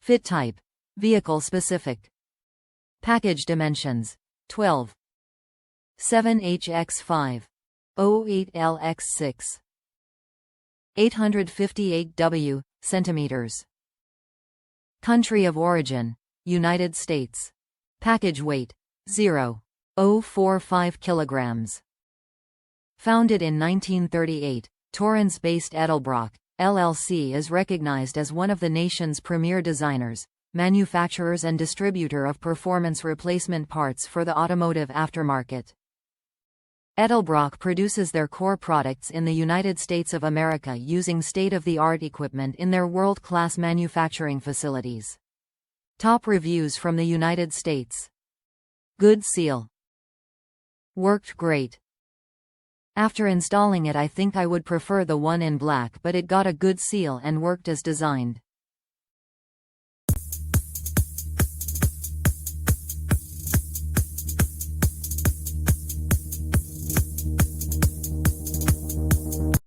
Fit type. Vehicle specific. Package dimensions. 12. 7HX5. 08LX6. 858 centimeters. Country of origin. United States. Package weight. 0.045 kilograms. Founded in 1938, Torrance-based Edelbrock, LLC is recognized as one of the nation's premier designers, manufacturers and distributor of performance replacement parts for the automotive aftermarket. Edelbrock produces their core products in the United States of America using state-of-the-art equipment in their world-class manufacturing facilities. Top reviews from the United States. Good seal. Worked great. After installing it, I think I would prefer the one in black, but it got a good seal and worked as designed.